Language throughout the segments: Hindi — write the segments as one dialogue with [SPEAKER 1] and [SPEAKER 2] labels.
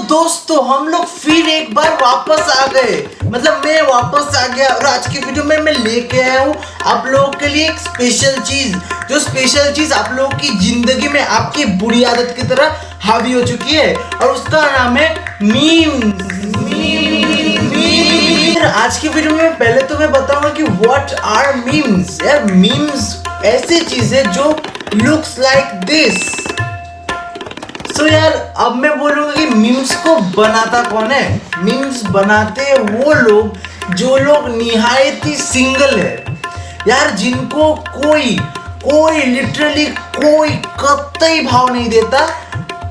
[SPEAKER 1] दोस्तों हम लोग फिर एक बार वापस आ गए, मतलब मैं वापस आ गया और आज की वीडियो में मैं लेके आया हूँ आप लोगों के लिए एक स्पेशल चीज, जो स्पेशल चीज आप लोगों की जिंदगी में आपकी बुरी आदत की तरह हावी हो चुकी है और उसका नाम है मीम्स। आज की वीडियो में पहले तो मैं बताऊंगा कि व्हाट आर मीम्स। यार मीम्स ऐसी चीज है जो लुक्स लाइक दिस। तो यार अब मैं बोलूंगा कि मीम्स को बनाता कौन है। मीम्स बनाते वो लोग जो लोग निहायत ही सिंगल है यार, जिनको कोई लिटरली कोई कतई भाव नहीं देता,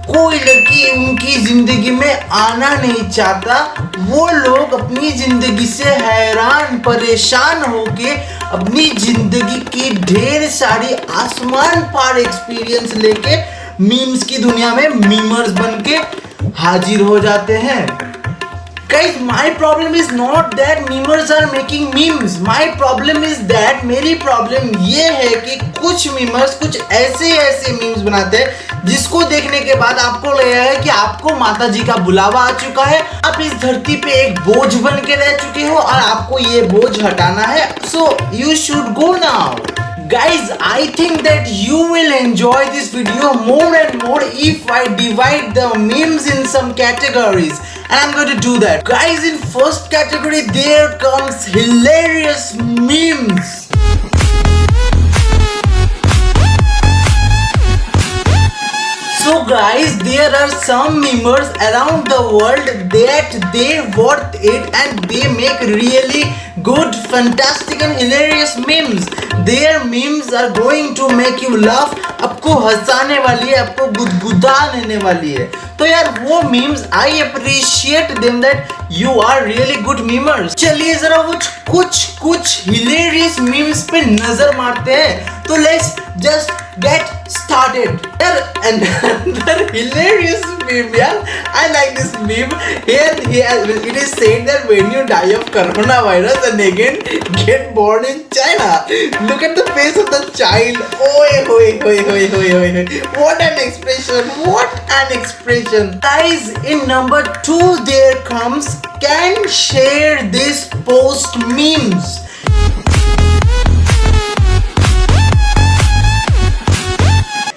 [SPEAKER 1] कोई लड़की उनकी जिंदगी में आना नहीं चाहता। वो लोग अपनी जिंदगी से हैरान परेशान होके अपनी जिंदगी की ढेर सारी आसमान पार एक्सपीरियंस लेके मीम्स की दुनिया में मीमर्स बनके हाजिर हो जाते हैं। Guys, my problem is not that memes are making memes. My problem is that मेरी प्रॉब्लम ये है कि कुछ मीमर्स कुछ ऐसे मीम्स बनाते हैं जिसको देखने के बाद आपको लगेगा है कि आपको माता जी का बुलावा आ चुका है, आप इस धरती पे एक बोझ बन के रह चुके हो और आपको ये बोझ हटाना है। So you should go now. Guys, I think that you will enjoy this video more and more if I divide the memes in some categories, and I'm going to do that. Guys, in first category there comes hilarious memes. So guys, there are some memers around the world that they worth it and they make really good, fantastic and hilarious memes. Their memes are going to make you laugh. आपको हंसाने वाली है, आपको गुदगुदा देने वाली है। तो यार वो memes, I appreciate them that you are really good memers. चलिए जरा वो कुछ hilarious memes पे नजर मारते हैं। तो let's just get started. Another hilarious meme, yeah. I like this meme. Here it is said that when you die of coronavirus and again get born in China, look at the face of the child. What an expression! What an expression! Guys, in number 2 there comes can share this post memes.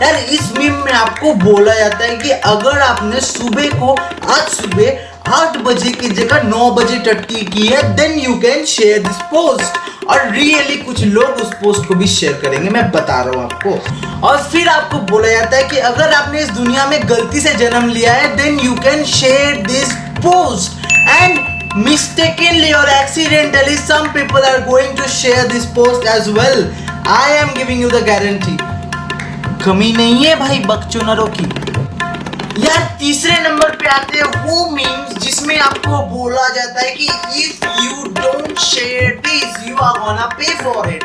[SPEAKER 1] यार इस मीम में आपको बोला जाता है कि अगर आपने आज सुबह 8 बजे की जगह 9 बजे टट्टी की है then you can share this post. और रियली कुछ लोग उस पोस्ट को भी शेयर करेंगे, मैं बता रहा हूँ आपको। और फिर आपको बोला जाता है कि अगर आपने इस दुनिया में गलती से जन्म लिया है then you can share this post and mistakenly or accidentally some people are going to share this post as well. I am giving you the guarantee. कमी नहीं है भाई बकचोदरों की। यार तीसरे नंबर पे आते हैं वो मीम्स जिसमें आपको बोला जाता है कि if you don't share this you are gonna pay for it.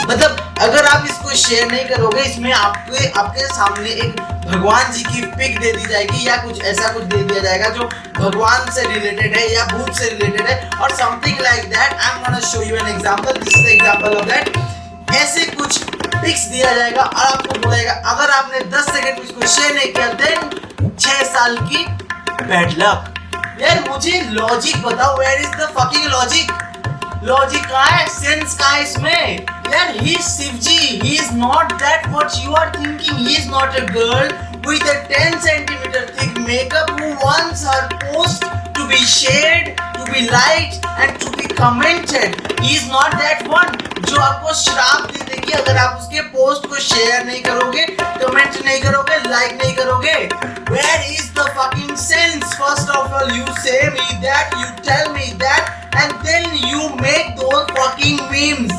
[SPEAKER 1] मतलब अगर आप इसको शेयर नहीं करोगे, इसमें आपके सामने एक भगवान जी की पिक दे दी जाएगी या कुछ ऐसा कुछ दे दिया जाएगा जो भगवान से रिलेटेड है या भूत से रिलेटेड है और something like that. I am gonna show you an example, this is the example of that. ऐसे कुछ पिक्स दिया जाएगा और आपको बोलेगा अगर आपने 10 सेकंड में इसको शेयर नहीं किया देन 6 साल की बैड लक। यार मुझे लॉजिक बताओ, where is the fucking logic? Logic कहाँ है, सेंस कहाँ है इसमें? यार he is Shivji, he is not that what you are thinking. He is not a girl with a 10 centimeter thick makeup who wants her post to be shared, to be liked and to be commented. He is not that one जो आपको श्राप दे देगी अगर आप उसके पोस्ट को शेयर नहीं करोगे, कमेंट नहीं करोगे, लाइक नहीं करोगे। Where is the fucking sense? First of all, you say me that, you tell me that, and then you make those fucking memes.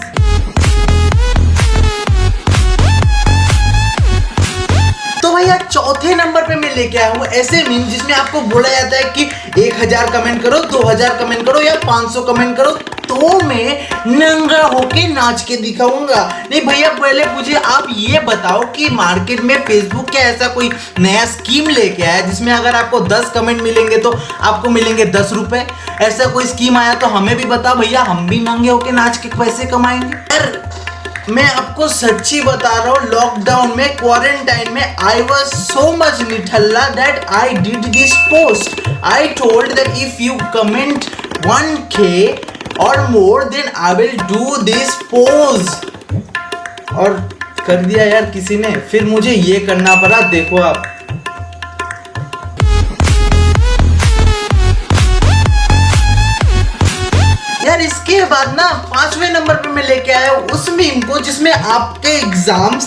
[SPEAKER 1] तो भैया चौथे नंबर पे मैं लेके आया हूँ ऐसे मीम जिसमें आपको बोला जाता है कि 1000 कमेंट करो, 2000 कमेंट करो या 500 कमेंट करो तो मैं नंगा होके नाच के दिखाऊंगा। नहीं भैया पहले मुझे आप ये बताओ कि मार्केट में फेसबुक क्या ऐसा कोई नया स्कीम लेके आया जिसमें अगर आपको 10 कमेंट मिलेंगे तो आपको मिलेंगे 10 रुपए? ऐसा कोई स्कीम आया तो हमें भी बताओ भैया, हम भी नंगे होके नाच के पैसे कमाएंगे। मैं आपको सच्ची बता रहा हूँ, लॉकडाउन में, क्वारंटाइन में आई वॉज सो मच निठल्ला that I did this post. I told that if you comment 1K or more then I will do this pose. और कर दिया यार किसी ने, फिर मुझे ये करना पड़ा. देखो आप, यार इसके बाद ना 5वें नंबर पे मैं लेके आया हूँ उस मीम को जिसमें आपके एग्जाम्स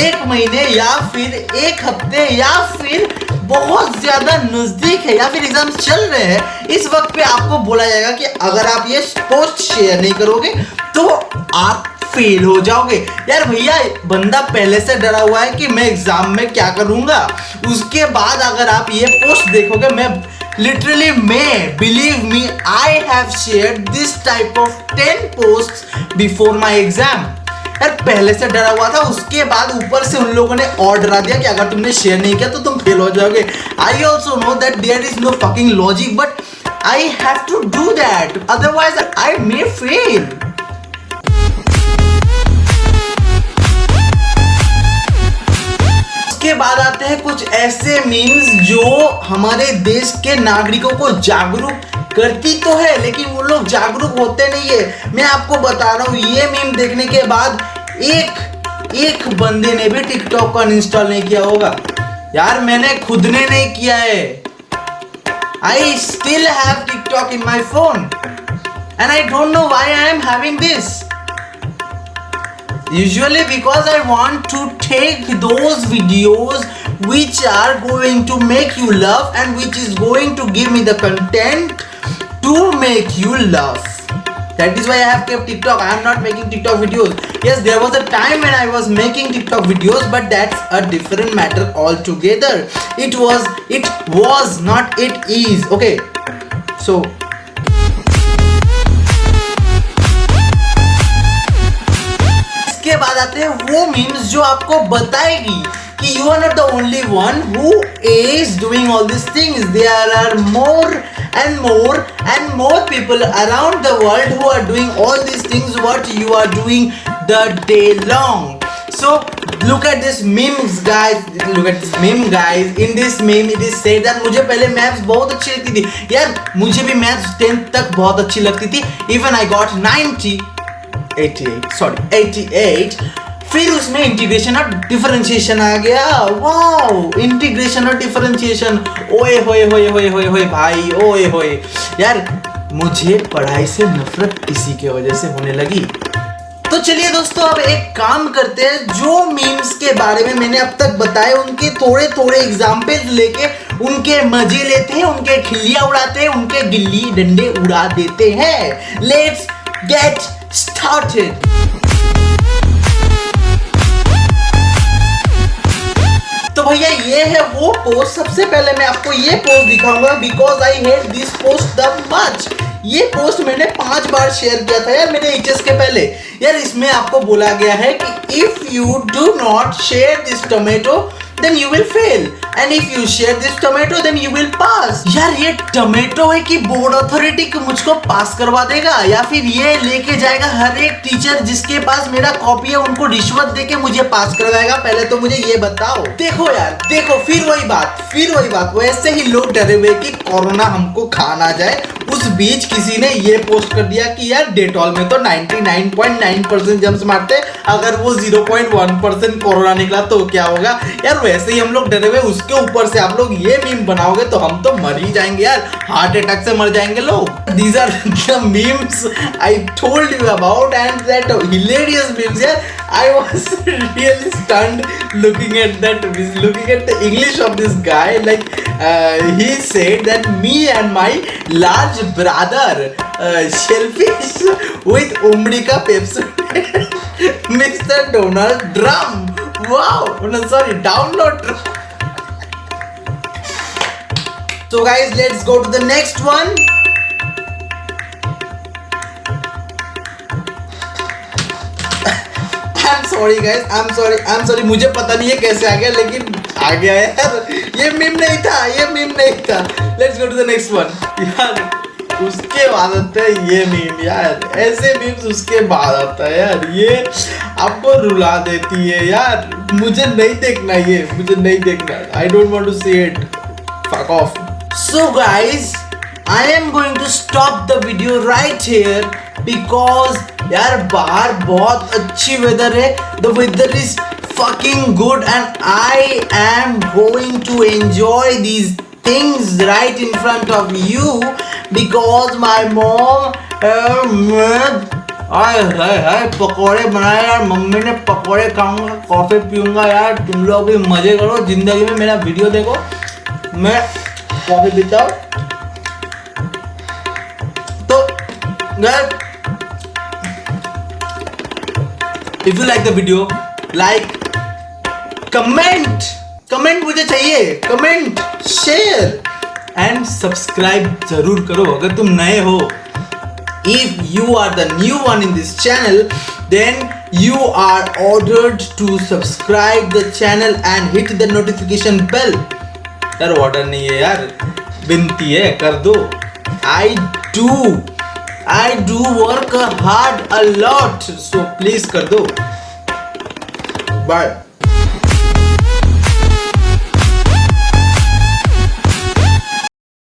[SPEAKER 1] 1 महीने या फिर 1 हफ्ते या फिर बहुत ज्यादा नजदीक है या फिर एग्जाम्स चल रहे हैं. इस वक्त पे आपको बोला जाएगा कि अगर आप ये पोस्ट शेयर नहीं करोगे तो आप फेल हो जाओगे. यार भैया, बंदा पहले से डरा हुआ है कि मैं एग्जाम में क्या करूंगा. उसके बाद अगर आप ये पोस्ट देखोगे, मैं literally believe me, I have shared this type of 10 posts before my exam. यार पहले से डरा हुआ था, उसके बाद ऊपर से उन लोगों ने और डरा दिया कि अगर तुमने शेयर नहीं किया तो तुम फेल हो जाओगे. I also know that there is no fucking logic, but I have to do that, otherwise I may fail. उसके बाद आते हैं कुछ ऐसे मीम्स जो हमारे देश के नागरिकों को जागरूक करती तो है, लेकिन वो लोग जागरूक होते नहीं है. मैं आपको बता रहा हूँ, ये मीम देखने के बाद एक बंदे ने भी टिकटॉक को अनइंस्टॉल नहीं किया होगा. यार मैंने खुद ने नहीं किया है. I still have TikTok in my phone and I don't know why I am having this. Usually because I want to take those videos which are going to make you laugh and which is going to give me the content to make you laugh. That is why I have kept TikTok. I am not making TikTok videos. Yes, there was a time when I was making TikTok videos, but that's a different matter altogether. It was not, it is. Okay. So के बाद आते हैं वो मीम्स जो आपको बताएगी कि you are not the only one who is doing all these things. There are more and more and more people around the world who are doing all these things what you are doing the day long. So look at this memes guys. Look at this meme guys. In this meme it is said that मुझे पहले मैथ्स बहुत अच्छी लगती थी. यार मुझे भी मैथ्स 10th तक बहुत अच्छी लगती थी. Even I got 88. फिर उसमें इंटीग्रेशन और डिफरेंशिएशन आ गया. वाओ, इंटीग्रेशन और डिफरेंशिएशन, ओए होए होए होए होए होए भाई, ओए होए. यार मुझे पढ़ाई से नफरत इसी के वजह से होने लगी. तो चलिए दोस्तों, अब एक काम करते हैं. जो मीम्स के बारे में मैंने अब तक बताए उनके थोड़े थोड़े एग्जाम्पल्स लेके उनके मजे लेते हैं, उनके खिल्लियां उड़ाते हैं, उनके गिल्ली डंडे उड़ा देते हैं. Let's get started. तो भैया ये है वो पोस्ट. सबसे पहले मैं आपको ये पोस्ट दिखाऊंगा because I hate this post the much. ये पोस्ट मैंने 5 बार शेयर किया था यार मेरे एचएस के पहले. यार इसमें आपको बोला गया है कि if you do not share this tomato then you will fail and if you share this tomato then you will pass. यार ये टोमेटो है कि बोर्ड अथॉरिटी को मुझको पास करवा देगा या फिर ये लेके जाएगा हर एक टीचर जिसके पास मेरा कॉपी है उनको रिश्वत देके मुझे पास करवाएगा. पहले तो मुझे ये बताओ. देखो यार, देखो फिर वही बात वैसे ही लोग डरे हुए कि कोरोना हमको खा ना जाए. उस बीच किसी ने ये पोस्ट कर दिया कि यार डेटॉल में तो 99.9% जर्म्स मारते, अगर वो 0.1% कोरोना निकला तो क्या होगा. यार वैसे ही हम लोग डरे हुए, उसके ऊपर से आप लोग ये मीम बनाओगे तो हम तो मर ही जाएंगे यार. हार्ट अटैक से मर जाएंगे लोग. These are the memes I told you about and that hilarious memes. यार I was really stunned looking at the English of this guy. Like he said that me and my large brother shellfish with Umbrika Pepsi Mr. Donald Trump. Wow, no sorry, download. So guys, let's go to the next one. I'm sorry guys, I'm sorry. मुझे पता नहीं है कैसे आ गया लेकिन आ गया यार. ये मीम नहीं था. Let's go to the next one. यार उसके बाद आता है ये मीम यार, ऐसे मीम्स उसके बाद आता है यार, ये आपको रुला देती है यार। मुझे नहीं देखना ये, मुझे नहीं देखना, I don't want to see it, fuck off. So guys, I am going to stop the video right here because यार बाहर बहुत अच्छी वेदर है, the weather is fucking good and I am going to enjoy these things right in front of you because my mom हाय पकोड़े बनाए यार, मम्मी ने पकोड़े खाऊंगा, कॉफी पीऊंगा यार, तुम लोग भी मजे करो जिंदगी में, मेरा वीडियो देखो, मैं कॉफी पीता हूँ। तो यार if you like the video, like, comment मुझे चाहिए, कमेंट, शेयर एंड सब्सक्राइब जरूर करो अगर तुम नए हो। If you are the new one in this channel then you are ordered to subscribe the channel and hit the notification bell. यार ऑर्डर नहीं है यार, विनती है, कर दो। I do work hard a lot, so please कर दो। बाय।